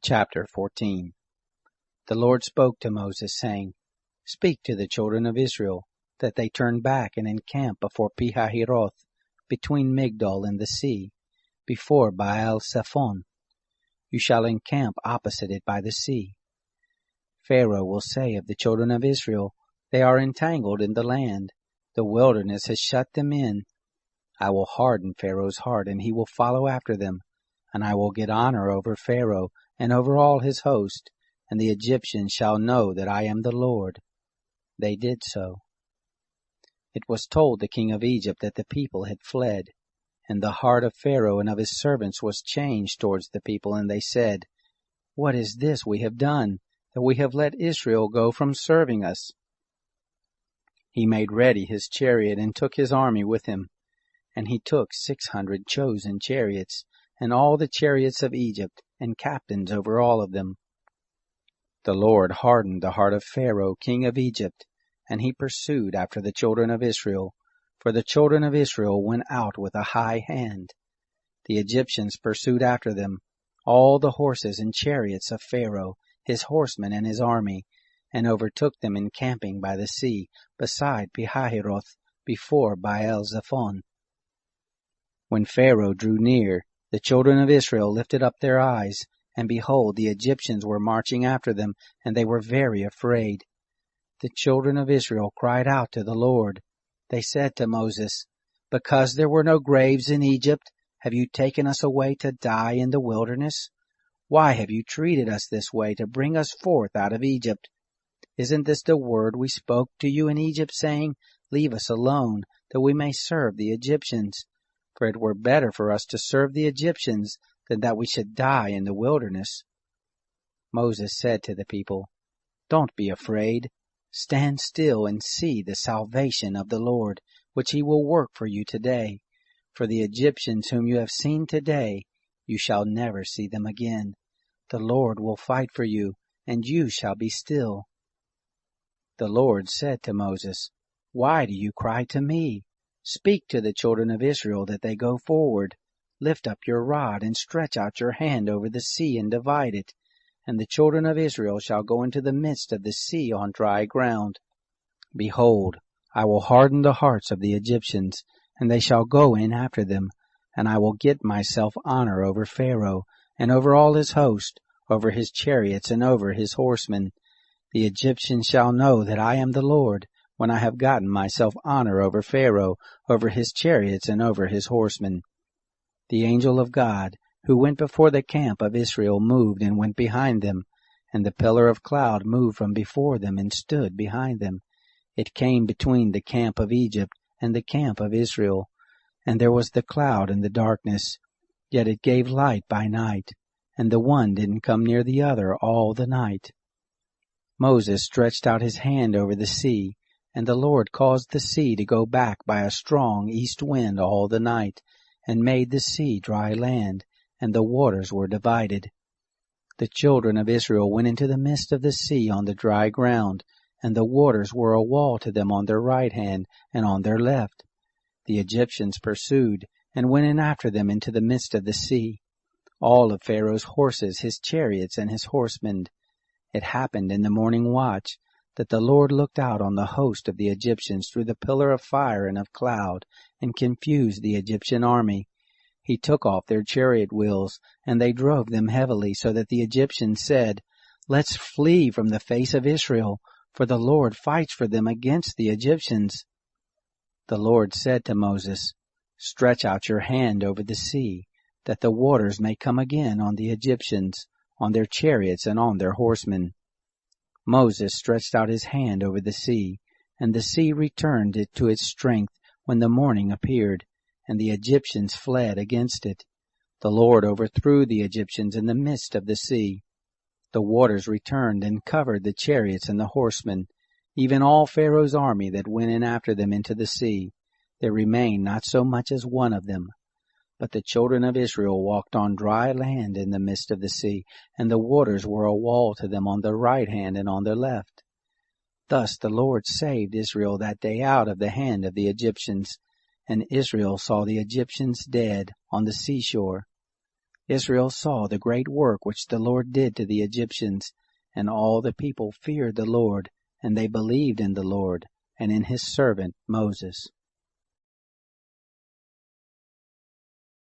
Chapter 14. The Lord spoke to Moses, saying, Speak to the children of Israel, that they turn back and encamp before Pihahiroth, between Migdol and the sea, before Baal-Zephon. You shall encamp opposite it by the sea. Pharaoh will say of the children of Israel, They are entangled in the land. The wilderness has shut them in. I will harden Pharaoh's heart, and he will follow after them. And I will get honor over Pharaoh and over all his host, and the Egyptians shall know that I am the Lord. They did so. It was told the king of Egypt that the people had fled, and the heart of Pharaoh and of his servants was changed towards the people, and they said, What is this we have done, that we have let Israel go from serving us? He made ready his chariot and took his army with him, and he took 600 chosen chariots, and all the chariots of Egypt, and captains over all of them. The Lord hardened the heart of Pharaoh, king of Egypt, and he pursued after the children of Israel, for the children of Israel went out with a high hand. The Egyptians pursued after them, all the horses and chariots of Pharaoh, his horsemen and his army, and overtook them encamping by the sea, beside Pihahiroth, before Baal-Zephon. When Pharaoh drew near, the children of Israel lifted up their eyes, and behold, the Egyptians were marching after them, and they were very afraid. The children of Israel cried out to the Lord. They said to Moses, Because there were no graves in Egypt, have you taken us away to die in the wilderness? Why have you treated us this way to bring us forth out of Egypt? Isn't this the word we spoke to you in Egypt, saying, Leave us alone, that we may serve the Egyptians? For it were better for us to serve the Egyptians than that we should die in the wilderness. Moses said to the people, Don't be afraid. Stand still and see the salvation of the Lord, which he will work for you today. For the Egyptians whom you have seen today, you shall never see them again. The Lord will fight for you, and you shall be still. The Lord said to Moses, Why do you cry to me? Speak to the children of Israel that they go forward. Lift up your rod and stretch out your hand over the sea and divide it, and the children of Israel shall go into the midst of the sea on dry ground. Behold, I will harden the hearts of the Egyptians, and they shall go in after them, and I will get myself honor over Pharaoh, and over all his host, over his chariots and over his horsemen. The Egyptians shall know that I am the Lord, when I have gotten myself honor over Pharaoh, over his chariots and over his horsemen. The angel of God, who went before the camp of Israel, moved and went behind them, and the pillar of cloud moved from before them and stood behind them. It came between the camp of Egypt and the camp of Israel, and there was the cloud and the darkness, yet it gave light by night, and the one didn't come near the other all the night. Moses stretched out his hand over the sea, and the Lord caused the sea to go back by a strong east wind all the night, and made the sea dry land, and the waters were divided. The children of Israel went into the midst of the sea on the dry ground, and the waters were a wall to them on their right hand and on their left. The Egyptians pursued, and went in after them into the midst of the sea, all of Pharaoh's horses, his chariots, and his horsemen. It happened in the morning watch, that the Lord looked out on the host of the Egyptians through the pillar of fire and of cloud, and confused the Egyptian army. He took off their chariot wheels, and they drove them heavily, so that the Egyptians said, Let's flee from the face of Israel, for the Lord fights for them against the Egyptians. The Lord said to Moses, Stretch out your hand over the sea, that the waters may come again on the Egyptians, on their chariots and on their horsemen. Moses stretched out his hand over the sea, and the sea returned it to its strength when the morning appeared, and the Egyptians fled against it. The Lord overthrew the Egyptians in the midst of the sea. The waters returned and covered the chariots and the horsemen, even all Pharaoh's army that went in after them into the sea. There remained not so much as one of them. But the children of Israel walked on dry land in the midst of the sea, and the waters were a wall to them on their right hand and on their left. Thus the Lord saved Israel that day out of the hand of the Egyptians, and Israel saw the Egyptians dead on the seashore. Israel saw the great work which the Lord did to the Egyptians, and all the people feared the Lord, and they believed in the Lord and in his servant Moses.